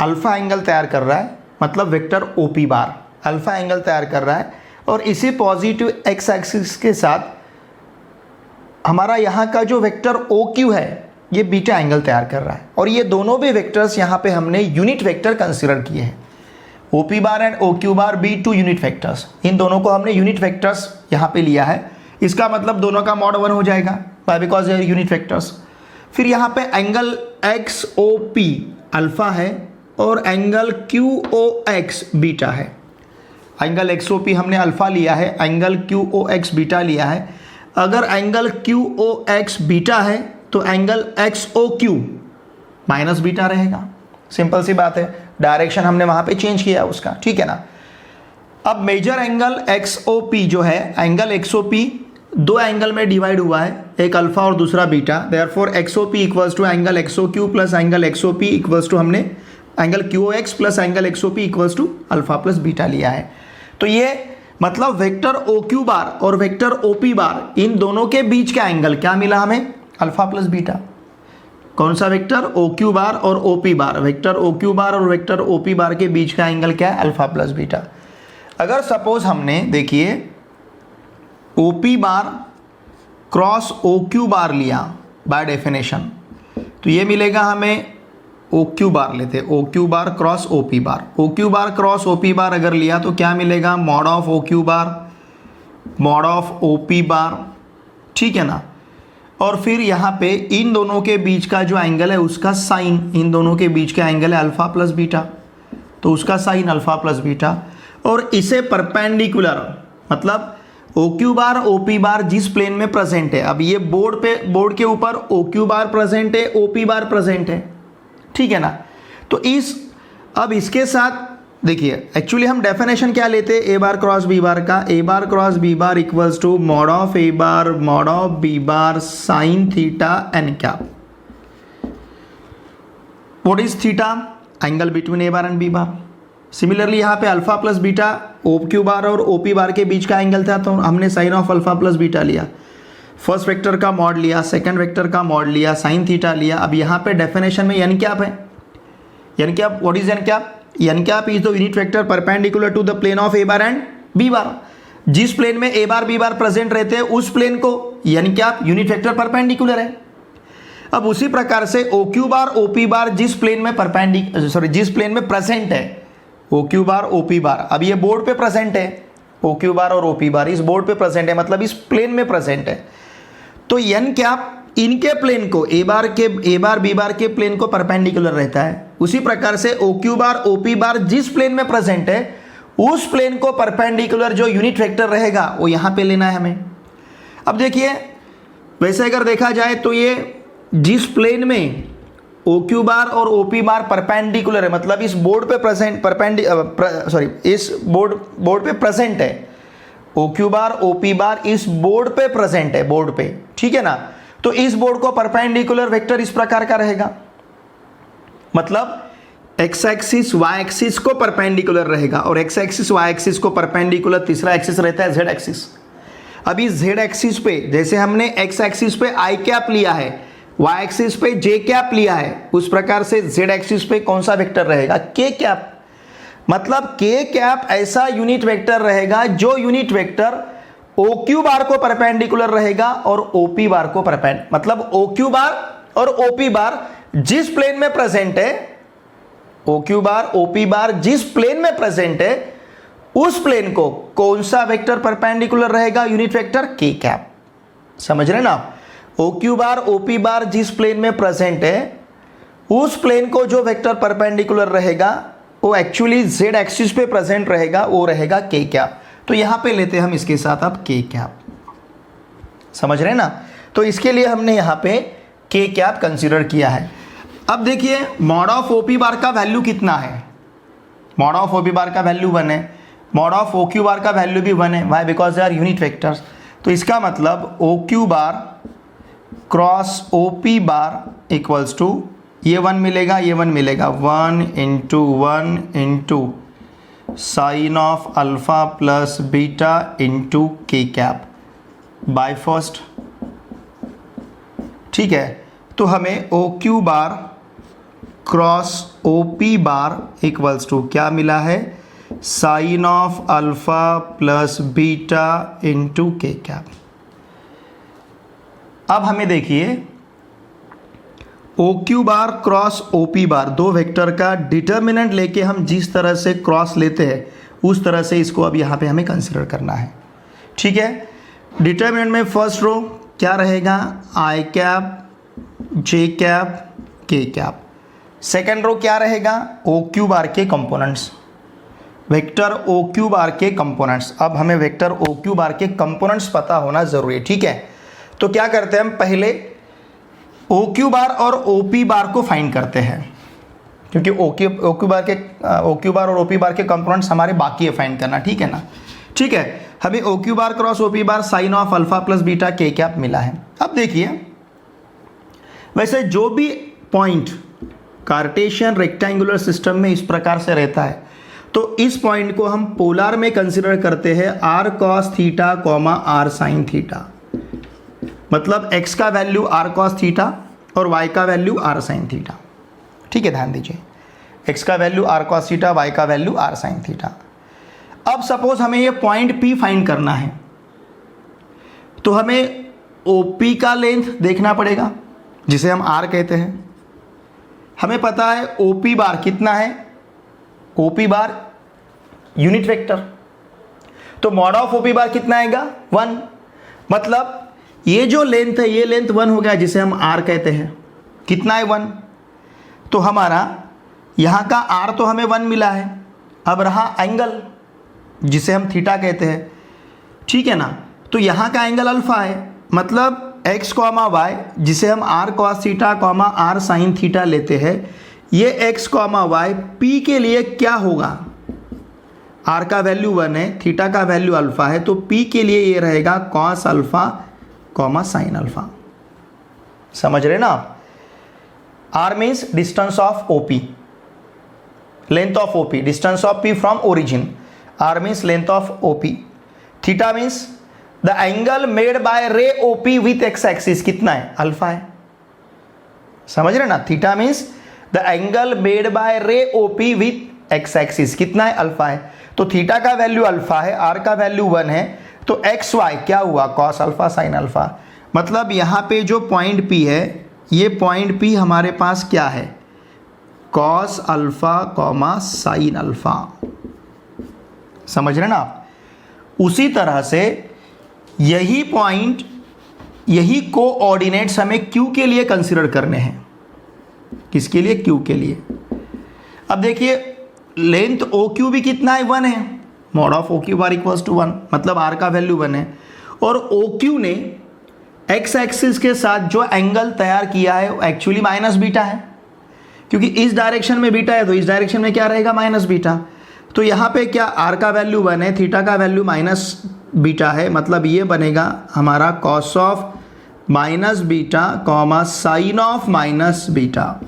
अल्फा एंगल तैयार कर रहा है, मतलब वेक्टर ओपी बार अल्फा एंगल तैयार कर रहा है, और इसी पॉजिटिव एक्स एक्सिस के साथ हमारा यहाँ का जो वेक्टर ओ क्यू है ये बीटा एंगल तैयार कर रहा है। और ये दोनों भी वेक्टर्स यहाँ पे हमने यूनिट वेक्टर कंसिडर किए हैं। O P bar and O Q bar be two unit vectors, इन दोनों को हमने यूनिट वेक्टर्स यहाँ पे लिया है। इसका मतलब दोनों का मॉड 1 हो जाएगा बिकॉज ये यूनिट वेक्टर्स। फिर यहाँ पे angle X O P alpha है और angle Q O X beta है। एंगल एक्स ओ पी हमने अल्फा लिया है, angle Q O X beta लिया है। अगर angle Q O X beta है तो angle X O Q minus beta रहेगा। सिंपल सी बात है, डायरेक्शन हमने वहाँ पे चेंज किया उसका, ठीक है ना। अब major angle X O P जो है, एंगल एक्स ओ पी दो एंगल में डिवाइड हुआ है, एक अल्फा और दूसरा beta. Therefore X O P equals to angle X O Q plus angle X O P equals to हमने angle Q O X plus angle X O P equals to alpha plus beta लिया है। तो ये मतलब vector O Q bar और vector O P बार, इन दोनों के बीच का एंगल क्या मिला हमें, अल्फा प्लस बीटा। कौन सा वेक्टर, ओ क्यू बार और O P bar, vector O Q bar और वेक्टर ओ पी बार के बीच का एंगल क्या है, अल्फा प्लस बीटा। अगर सपोज हमने देखिए O P bar cross O Q bar लिया बाय डेफिनेशन, तो ये मिलेगा हमें ओ क्यू बार लेते, O Q bar cross O P bar. O Q bar cross O P bar अगर लिया तो क्या मिलेगा, mod of O Q bar mod of O P bar, ठीक है ना। और फिर यहाँ पे इन दोनों के बीच का जो एंगल है उसका साइन, इन दोनों के बीच का एंगल है अल्फा प्लस बीटा, तो उसका साइन अल्फा प्लस बीटा। और इसे परपेंडिकुलर, मतलब ओ क्यू बार ओ पी बार जिस प्लेन में प्रेजेंट है, अब ये बोर्ड के ऊपर ओ क्यू बार प्रेजेंट है, ओ पी बार प्रेजेंट है, ठीक है ना। तो अब इसके साथ देखिए एक्चुअली हम डेफिनेशन क्या लेते हैं, ए बार क्रॉस बी बार का, a bar cross b bar equals to mod of a bar mod of b bar sine theta n cap. What is theta, angle between a bar and b bar. Similarly यहाँ पे alpha plus beta O Q bar और O P बार के बीच का angle था, तो हमने sine of alpha plus beta लिया। First vector का मॉड लिया, सेकंड वेक्टर का मॉड लिया, साइन थीटा लिया। अब यहाँ पे डेफिनेशन में एन कैप है, n cap what is n cap, n cap is the unit vector perpendicular to the plane of a bar and b bar. जिस प्लेन में ए बार बी बार प्रेजेंट रहते हैं उस प्लेन को n cap unit vector perpendicular है। अब उसी प्रकार से ओ क्यू बार ओ पी बार जिस प्लेन में प्रेजेंट है, ओ क्यू बार ओ पी बार, अब ये बोर्ड पे प्रेजेंट है, ओ क्यू बार और ओ पी बार इस बोर्ड पे प्रेजेंट है, मतलब इस प्लेन में प्रेजेंट है, तो एन कैप इनके प्लेन को ए बार बी बार के प्लेन को परपेंडिकुलर रहता है। उसी प्रकार से ओ क्यू बार ओ पी बार जिस प्लेन में प्रेजेंट है उस प्लेन को परपेंडिकुलर जो यूनिट वेक्टर रहेगा वो यहाँ पे लेना है हमें। अब देखिए वैसे अगर देखा जाए तो ये जिस प्लेन में ओ क्यू बार और ओ पी बार परपेंडिकुलर है, मतलब इस बोर्ड पे इस बोर्ड पे प्रेजेंट है, ओ क्यू बार ओ पी बार इस बोर्ड पे प्रेजेंट है, बोर्ड पे, ठीक है ना। तो इस बोर्ड को परपेंडिकुलर वेक्टर इस प्रकार का रहेगा, मतलब एक्स एक्सिस वाई एक्सिस को परपेंडिकुलर रहेगा, और एक्स एक्सिस वाई एक्सिस को परपेंडिकुलर तीसरा एक्सिस रहता है जेड एक्सिस। अभी जेड एक्सिस पे जैसे हमने एक्स एक्सिस पे आई कैप लिया है, वाई एक्सिस पे जे कैप लिया है, उस प्रकार से जेड एक्सिस पे कौन सा वेक्टर रहेगा, के कैप। मतलब के कैप ऐसा यूनिट वेक्टर रहेगा जो unit vector O Q bar को परपेंडिकुलर रहेगा और ओ पी बार को मतलब ओ क्यू बार और OP बार जिस प्लेन में प्रेजेंट है, OQ बार OP बार जिस प्लेन में प्रेजेंट है उस प्लेन को कौन सा वेक्टर परपेंडिकुलर रहेगा? Unit vector k cap. समझ रहे ना आप? OQ बार OP बार जिस प्लेन में प्रेजेंट है उस प्लेन को जो वेक्टर परपेंडिकुलर रहेगा वो एक्चुअली z एक्सिस पे प्रेजेंट रहेगा, वो रहेगा k कैप। तो यहां पे लेते हैं हम इसके साथ अब k कैप। समझ रहे ना? तो इसके लिए हमने यहां पे k कैप कंसीडर किया है। अब देखिए मॉड ऑफ OP बार का वैल्यू कितना है? मॉड ऑफ OP बार का वैल्यू 1 है, मॉड ऑफ OQ बार का वैल्यू भी 1 है। Why? Because they are unit vectors. तो इसका मतलब OQ bar cross OP bar equals to, ये 1 मिलेगा, ये 1 मिलेगा, 1 into 1 into sine of alpha plus beta into k cap by first. ठीक है, तो हमें OQ bar cross OP bar equals to क्या मिला है? Sine of alpha plus beta into k cap. अब हमें देखिए OQ बार क्रॉस OP बार, दो वेक्टर का डिटर्मिनेंट लेके हम जिस तरह से क्रॉस लेते हैं उस तरह से इसको अब यहाँ पे हमें कंसिडर करना है। ठीक है, डिटर्मिनेंट में फर्स्ट रो क्या रहेगा? I cap J cap K cap. Second row क्या रहेगा? OQ बार के कंपोनेंट्स, वेक्टर OQ बार के कंपोनेंट्स। अब हमें वेक्टर OQ बार के कंपोनेंट्स पता होना जरूरी है। ठीक है, तो क्या करते हैं हम पहले OQ बार और OP बार को फाइंड करते हैं, क्योंकि OQ बार और OP बार के कंपोनेंट्स हमारे बाकी है फाइंड करना। ठीक है ना? ठीक है, हमें OQ bar cross OP bar sine of alpha plus beta k cap मिला है। अब देखिए वैसे जो भी पॉइंट कार्टेशियन रेक्टेंगुलर सिस्टम में इस प्रकार से रहता है तो इस पॉइंट को हम पोलर में कंसिडर करते हैं r cos theta r sin theta. मतलब x का वैल्यू r cos थीटा और y का वैल्यू r sin थीटा। ठीक है, ध्यान दीजिए, x का value r cos theta, y का वैल्यू r sin थीटा। अब सपोज हमें ये पॉइंट P फाइंड करना है तो हमें OP का लेंथ देखना पड़ेगा जिसे हम r कहते हैं। हमें पता है OP बार कितना है? OP बार यूनिट वेक्टर, तो मॉड ऑफ OP बार कितना आएगा? 1। मतलब ये जो लेंथ है ये लेंथ 1 हो गया जिसे हम r कहते हैं। कितना है? 1। तो हमारा यहाँ का r तो हमें 1 मिला है। अब रहा एंगल जिसे हम थीटा कहते हैं। ठीक है ना? तो यहाँ का एंगल अल्फा है, मतलब x, y जिसे हम r cos theta r sin theta लेते हैं, ये x, y p के लिए क्या होगा? r का वैल्यू 1 है, थीटा का वैल्यू अल्फा है, तो p के लिए ये रहेगा cos अल्फा sin अल्फा। समझ रहे ना आप? r means distance of OP, length of OP, distance of P from origin. r means length of OP। Theta means the angle made by रे OP विथ x एक्सिस। कितना है? Alpha है। समझ रहे ना? Theta means the angle made by रे OP with x axis. कितना है? अल्फा है। तो थीटा का वैल्यू अल्फा है, r का वैल्यू 1 है, तो x y क्या हुआ? cos alpha sin alpha. मतलब यहाँ पे जो पॉइंट P है, ये पॉइंट P हमारे पास क्या है? cos alpha sin alpha. समझ रहे ना आप? उसी तरह से यही पॉइंट, यही कोऑर्डिनेट्स हमें Q के लिए कंसीडर करने हैं। किसके लिए? Q के लिए। अब देखिए लेंथ OQ भी कितना है? 1 है। Mod of OQ bar equals to 1, मतलब r का वैल्यू 1 है। और OQ ने x एक्सिस के साथ जो एंगल तैयार किया है वो एक्चुअली माइनस बीटा है, क्योंकि इस डायरेक्शन में बीटा है तो इस डायरेक्शन में क्या रहेगा? Minus beta. तो यहाँ पे क्या r का वैल्यू 1 है, थीटा का वैल्यू माइनस बीटा है, मतलब ये बनेगा हमारा cos of minus beta sine of minus beta.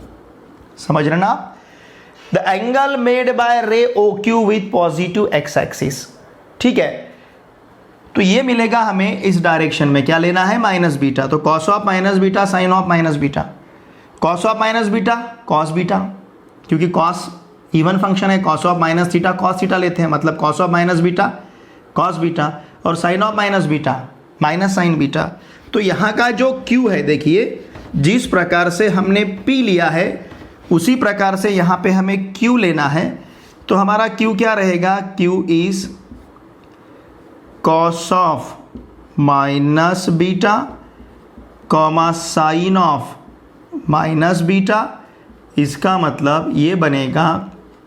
समझ रहे ना आप? द एंगल मेड बाय रे OQ with positive x axis. ठीक है, तो ये मिलेगा हमें इस डायरेक्शन में, क्या लेना है? Minus beta. तो cos of minus beta sine of minus beta. cos of minus beta cos beta, क्योंकि cos इवन फंक्शन है, cos of minus theta cos theta लेते हैं, मतलब cos of minus beta cos beta, और sine of minus beta minus sine beta. तो यहाँ का जो Q है देखिए, जिस प्रकार से हमने P लिया है उसी प्रकार से यहाँ पे हमें Q लेना है। तो हमारा Q क्या रहेगा? Q is cos of minus beta comma sign of minus beta. इसका मतलब ये बनेगा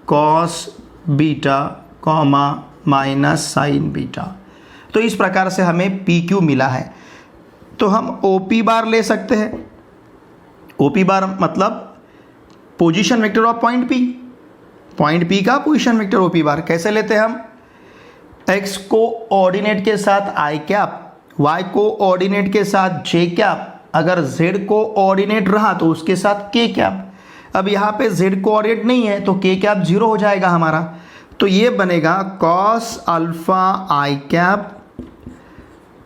cos beta comma minus sine beta. तो इस प्रकार से हमें पी क्यू मिला है। तो हम ओ पी बार ले सकते हैं। ओ पी बार मतलब position vector of point P, point P का position vector O P bar. कैसे लेते हैं हम? एक्स को ऑर्डिनेट के साथ आई कैप, वाई को ऑर्डिनेट के साथ जे कैप, अगर जेड को ऑर्डिनेट रहा तो उसके साथ के कैप। अब यहाँ पे जेड को ऑर्डिनेट नहीं है तो के कैप 0 हो जाएगा हमारा। तो ये बनेगा cos alpha i cap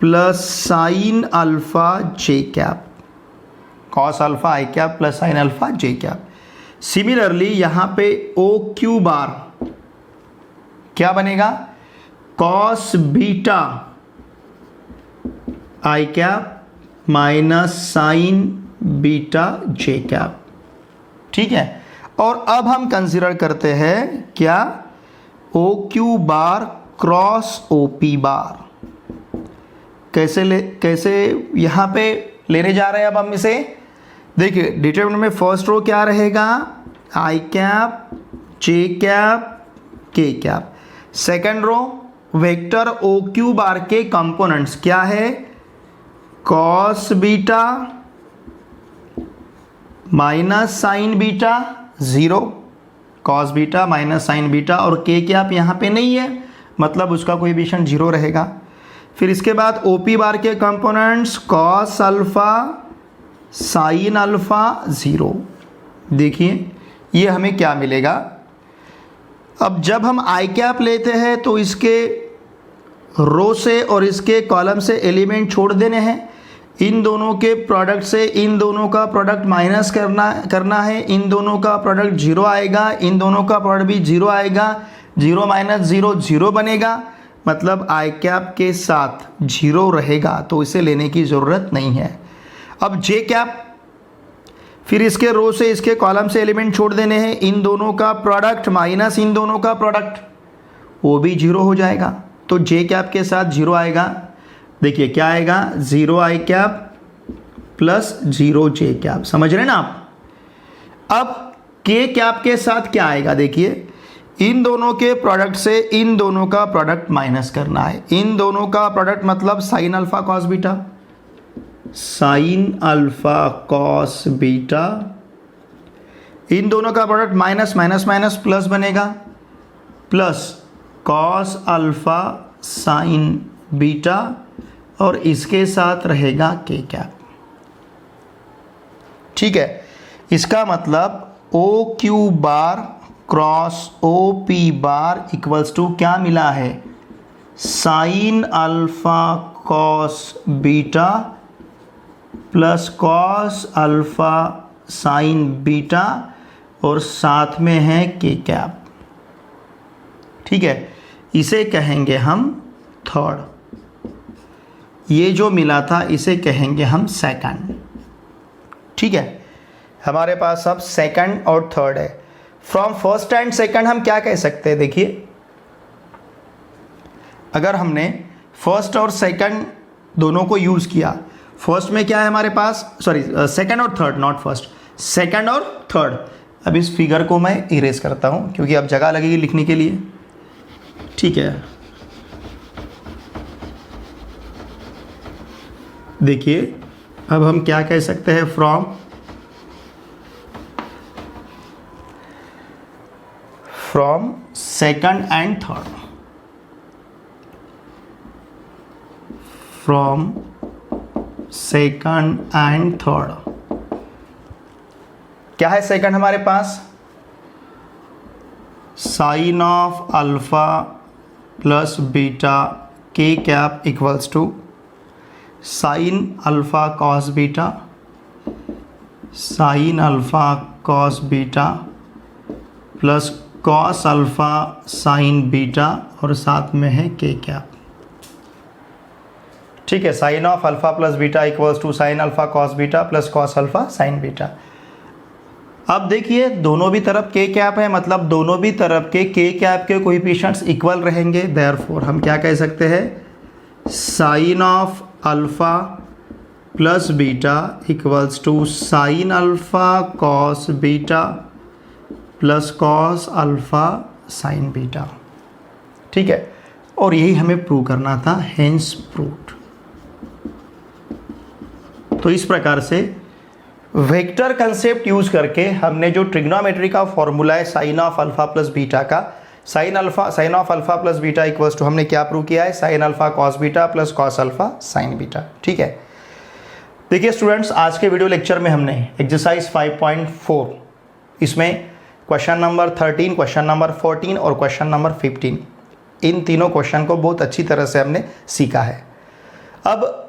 plus sine alpha j cap, cos alpha i cap plus sine alpha j cap. Similarly यहाँ पे ओ क्यू बार क्या बनेगा? Cos beta i cap minus sine beta j cap. ठीक है। और अब हम consider करते हैं क्या? O Q bar cross O P bar. कैसे यहाँ पे लेने जा रहे हैं अब हम इसे? देखिए डिटरमिनेंट में फर्स्ट रो क्या रहेगा? I cap j cap k cap. Second row vector O Q bar के कंपोनेंट्स क्या है? Cos beta minus sine beta 0, cos beta minus sine beta, और के कैप यहाँ पे नहीं है मतलब उसका कोएफिशिएंट 0 रहेगा। फिर इसके बाद ओ पी बार के components cos alpha sine alpha 0। देखिए ये हमें क्या मिलेगा? अब जब हम आई कैप लेते हैं तो इसके रो से और इसके कॉलम से एलिमेंट छोड़ देने हैं। इन दोनों के प्रोडक्ट से इन दोनों का प्रोडक्ट माइनस करना है। इन दोनों का प्रोडक्ट 0 आएगा, इन दोनों का प्रोडक्ट भी 0 आएगा। 0 माइनस 0 0 बनेगा, मतलब आई कैप के साथ 0 रहेगा तो इसे लेने की ज़रूरत नहीं है। अब जे कैप, फिर इसके रो से इसके कॉलम से एलिमेंट छोड़ देने हैं। इन दोनों का प्रोडक्ट माइनस इन दोनों का प्रोडक्ट, वो भी 0 हो जाएगा। तो जे कैप के साथ 0 आएगा। देखिए क्या आएगा? 0 आई कैप प्लस 0 जे कैप। समझ रहे हैं ना आप? अब के कैप के साथ क्या आएगा? देखिए इन दोनों के प्रोडक्ट से इन दोनों का प्रोडक्ट माइनस करना है। इन दोनों का प्रोडक्ट मतलब sine alpha cos beta, sine alpha cos beta. इन दोनों का product minus minus minus plus बनेगा, plus cos alpha sine beta, और इसके साथ रहेगा के कैप। ठीक है। इसका मतलब O Q bar cross O P bar equals to क्या मिला है? Sine alpha cos beta plus cos alpha sine beta, और साथ में है के कैप। ठीक है। इसे कहेंगे हम थर्ड। ये जो मिला था इसे कहेंगे हम सेकंड। ठीक है। हमारे पास अब सेकंड और थर्ड है। फ्रॉम फर्स्ट एंड सेकंड हम क्या कह सकते हैं? देखिए अगर हमने फर्स्ट और सेकंड दोनों को यूज़ किया, फर्स्ट में क्या है हमारे पास? सॉरी सेकंड और थर्ड, नॉट फर्स्ट, सेकंड और थर्ड। अब इस फिगर को मैं इरेज करता हूँ क्योंकि अब जगह लगेगी लिखने के लिए। ठीक है। देखिए अब हम क्या कह सकते हैं? From second and third, from second and third. क्या है सेकंड हमारे पास? Sine of alpha plus beta के cap equals to sine alpha cos beta, sine alpha cos beta plus cos alpha sine beta, और साथ में है के कैप। ठीक है, sine of alpha plus beta equals to sine alpha cos beta plus cos alpha sine beta. अब देखिए दोनों भी तरफ के कैप है, मतलब दोनों भी तरफ के कैप के कोएफिशिएंट्स इक्वल रहेंगे, देयरफॉर हम क्या कह सकते हैं, sine of alpha plus beta equals to sine alpha cos beta plus cos alpha sine beta. ठीक है, और यही हमें प्रूव करना था, हेंस प्रूव्ड। तो इस प्रकार से वेक्टर कंसेप्ट यूज करके हमने जो ट्रिग्नोमेट्री का फॉर्मूला है sine of alpha plus beta का, sine of alpha plus beta equals to हमने क्या प्रूव किया है, sine alpha cos beta plus cos alpha sine beta. ठीक है, देखिए स्टूडेंट्स, आज के वीडियो लेक्चर में हमने एक्सरसाइज 5.4 इसमें क्वेश्चन नंबर 13, क्वेश्चन नंबर 14 और क्वेश्चन नंबर 15 इन तीनों क्वेश्चन को बहुत अच्छी तरह से हमने सीखा है। अब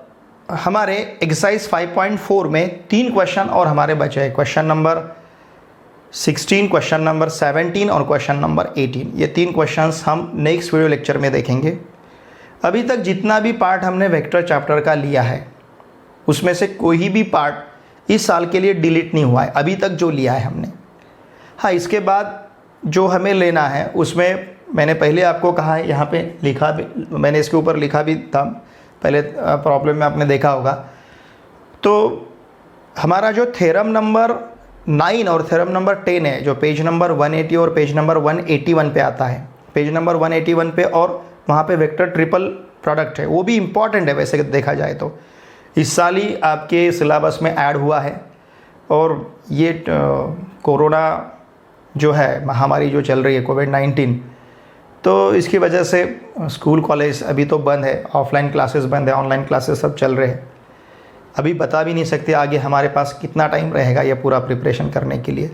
हमारे एक्सरसाइज 5.4 में 3 क्वेश्चन और हमारे बचे हैं, क्वेश्चन नंबर 16, क्वेश्चन नंबर 17 और क्वेश्चन नंबर 18। ये 3 क्वेश्चंस हम नेक्स्ट वीडियो लेक्चर में देखेंगे। अभी तक जितना भी पार्ट हमने वेक्टर चैप्टर का लिया है उसमें से कोई भी पार्ट इस साल के लिए डिलीट नहीं हुआ है अभी तक जो लिया है हमने। हाँ, इसके बाद जो हमें लेना है उसमें मैंने पहले आपको कहा है, यहाँ पे लिखा भी, मैंने इसके ऊपर लिखा भी था पहले, प्रॉब्लम में आपने देखा होगा। तो हमारा जो थ्योरम नंबर 9 और थ्योरम नंबर 10 है, जो पेज नंबर 180 और पेज नंबर 181 पे आता है, पेज नंबर 181 पे, और वहाँ पे वेक्टर ट्रिपल प्रोडक्ट है, वो भी इम्पॉर्टेंट है वैसे देखा जाए तो। इस साल ही आपके सिलेबस में ऐड हुआ है, और ये कोरोना जो है महामारी जो चल रही है कोविड-19, तो इसकी वजह से स्कूल कॉलेज अभी तो बंद है, ऑफलाइन क्लासेस बंद है, ऑनलाइन क्लासेस सब चल रहे हैं। अभी बता भी नहीं सकते आगे हमारे पास कितना टाइम रहेगा ये पूरा प्रिपरेशन करने के लिए।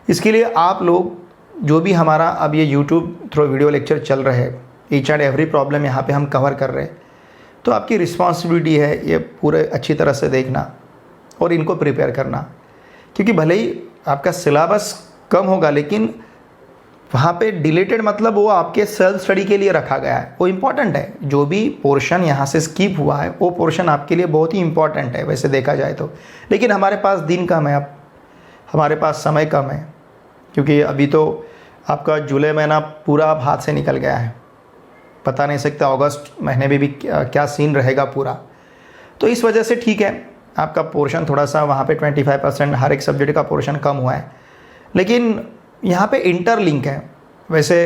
इसके लिए आप लोग जो भी हमारा अब ये यूट्यूब थ्रू वीडियो लेक्चर चल रहे हैं, ईच एंड एवरी प्रॉब्लम यहाँ पे हम कवर कर रहे हैं, तो आपकी रिस्पॉन्सिबिलिटी है ये पूरे अच्छी तरह से देखना और इनको प्रिपेयर करना। क्योंकि भले ही आपका सिलेबस कम होगा लेकिन वहाँ पे डिलीटेड मतलब वो आपके सेल्फ स्टडी के लिए रखा गया है, वो इम्पॉर्टेंट है। जो भी पोर्शन यहाँ से स्किप हुआ है वो पोर्शन आपके लिए बहुत ही इम्पॉर्टेंट है वैसे देखा जाए तो। लेकिन हमारे पास दिन कम है, अब हमारे पास समय कम है, क्योंकि अभी तो आपका जुलाई महीना पूरा अब हाथ से निकल गया है, पता नहीं सकता अगस्त महीने में भी क्या सीन रहेगा पूरा। तो इस वजह से ठीक है, आपका पोर्शन थोड़ा सा वहाँ पे 25% हर एक सब्जेक्ट का पोर्शन कम हुआ है, लेकिन यहाँ पे इंटरलिंक है। वैसे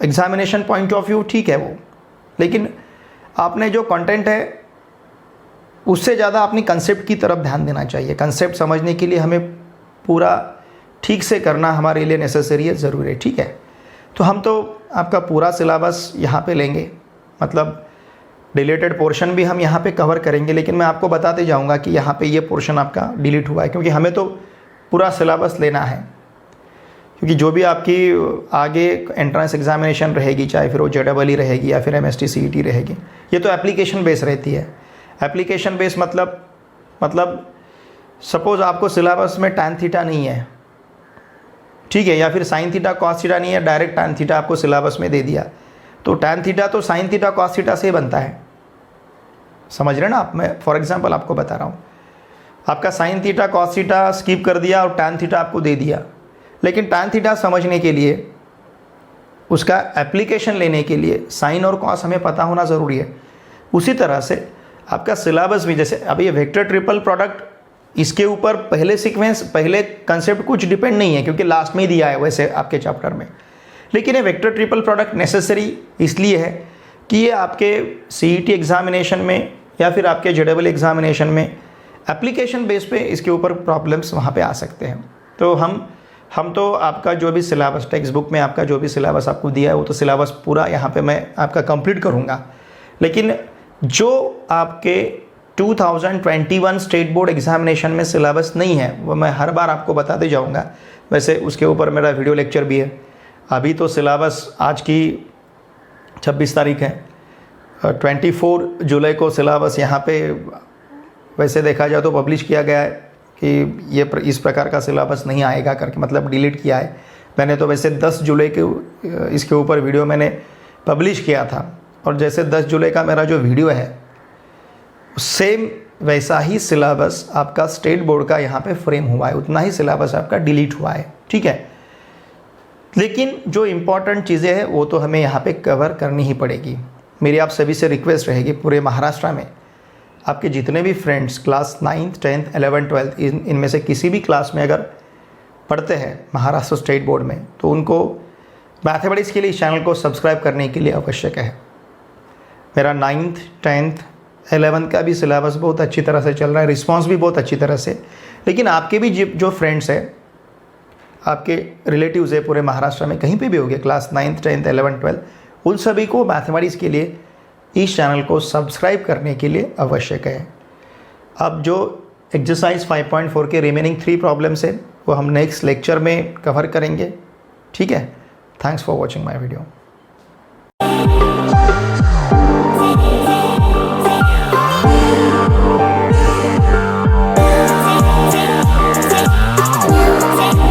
एग्जामिनेशन पॉइंट ऑफ व्यू ठीक है वो, लेकिन आपने जो कंटेंट है उससे ज़्यादा अपनी कंसेप्ट की तरफ ध्यान देना चाहिए। कंसेप्ट समझने के लिए हमें पूरा ठीक से करना हमारे लिए नेसेसरी है, ज़रूरी है। ठीक है, तो हम तो आपका पूरा सिलेबस यहाँ पे लेंगे, मतलब डिलीटेड पोर्शन भी हम यहाँ पे कवर करेंगे, लेकिन मैं आपको बताते जाऊँगा कि यहाँ पे ये पोर्शन आपका डिलीट हुआ है, क्योंकि हमें तो पूरा सिलेबस लेना है। क्योंकि जो भी आपकी आगे एंट्रेंस एग्जामिनेशन रहेगी, चाहे फिर वो JEE रहेगी या फिर MST CET रहेगी, ये तो एप्लीकेशन बेस रहती है। एप्लीकेशन बेस मतलब सपोज़ आपको सिलेबस में tan थीटा नहीं है, ठीक है, या फिर sin थीटा cos थीटा नहीं है, डायरेक्ट tan थीटा आपको सिलेबस में दे दिया, तो tan थीटा तो sin थीटा cos थीटा से ही बनता है। समझ रहे ना आप? मैं फॉर एग्जाम्पल आपको बता रहा हूँ, आपका sin theta cos theta skip कर दिया और tan थीटा आपको दे दिया, लेकिन tan थीटा समझने के लिए, उसका एप्लीकेशन लेने के लिए साइन और कॉस हमें पता होना ज़रूरी है। उसी तरह से आपका सिलेबस भी, जैसे अब ये वेक्टर ट्रिपल प्रोडक्ट, इसके ऊपर पहले सीक्वेंस, पहले कंसेप्ट कुछ डिपेंड नहीं है, क्योंकि लास्ट में ही दिया है वैसे आपके चैप्टर में। लेकिन ये वेक्टर ट्रिपल प्रोडक्ट नेसेसरी इसलिए है कि ये आपके CET एग्जामिनेशन में या फिर आपके JEE एग्जामिनेशन में एप्लीकेशन बेस पे इसके ऊपर प्रॉब्लम्स वहाँ पे आ सकते हैं। तो हम तो आपका जो भी सिलेबस टेक्स्ट बुक में आपका जो भी सिलेबस आपको दिया है वो तो सिलेबस पूरा यहाँ पे मैं आपका कंप्लीट करूँगा, लेकिन जो आपके 2021 स्टेट बोर्ड एग्जामिनेशन में सिलेबस नहीं है वो मैं हर बार आपको बताते जाऊँगा। वैसे उसके ऊपर मेरा वीडियो लेक्चर भी है। अभी तो सिलेबस आज की 26 तारीख है, 24 जुलाई को सिलेबस यहाँ पे वैसे देखा जाए तो पब्लिश किया गया है कि ये इस प्रकार का सिलेबस नहीं आएगा करके, मतलब डिलीट किया है। मैंने तो वैसे 10 जुलाई के इसके ऊपर वीडियो मैंने पब्लिश किया था, और जैसे 10 जुलाई का मेरा जो वीडियो है सेम वैसा ही सिलेबस आपका स्टेट बोर्ड का यहाँ पे फ्रेम हुआ है, उतना ही सिलेबस आपका डिलीट हुआ है, ठीक है। लेकिन जो इम्पॉर्टेंट चीज़ें हैं वो तो हमें यहाँ पे कवर करनी ही पड़ेगी। मेरी आप सभी से रिक्वेस्ट रहेगी, पूरे महाराष्ट्र में आपके जितने भी friends class 9th 10th 11th 12th इनमें से किसी भी क्लास में अगर पढ़ते हैं महाराष्ट्र स्टेट बोर्ड में, तो उनको मैथमेटिक्स के लिए इस चैनल को सब्सक्राइब करने के लिए आवश्यक है। मेरा 9th 10th 11th का भी सिलेबस बहुत अच्छी तरह से चल रहा है, रिस्पॉन्स भी बहुत अच्छी तरह से। लेकिन आपके भी जो फ्रेंड्स हैं, आपके रिलेटिव्स है पूरे महाराष्ट्र में, कहीं पे भी हो गए class 9th 10th 11th 12th, उन सभी को मैथमेटिक्स के लिए इस चैनल को सब्सक्राइब करने के लिए आवश्यक है। अब जो एक्सरसाइज 5.4 के रिमेनिंग 3 प्रॉब्लम्स है वो हम नेक्स्ट लेक्चर में कवर करेंगे, ठीक है। Thanks for watching my video.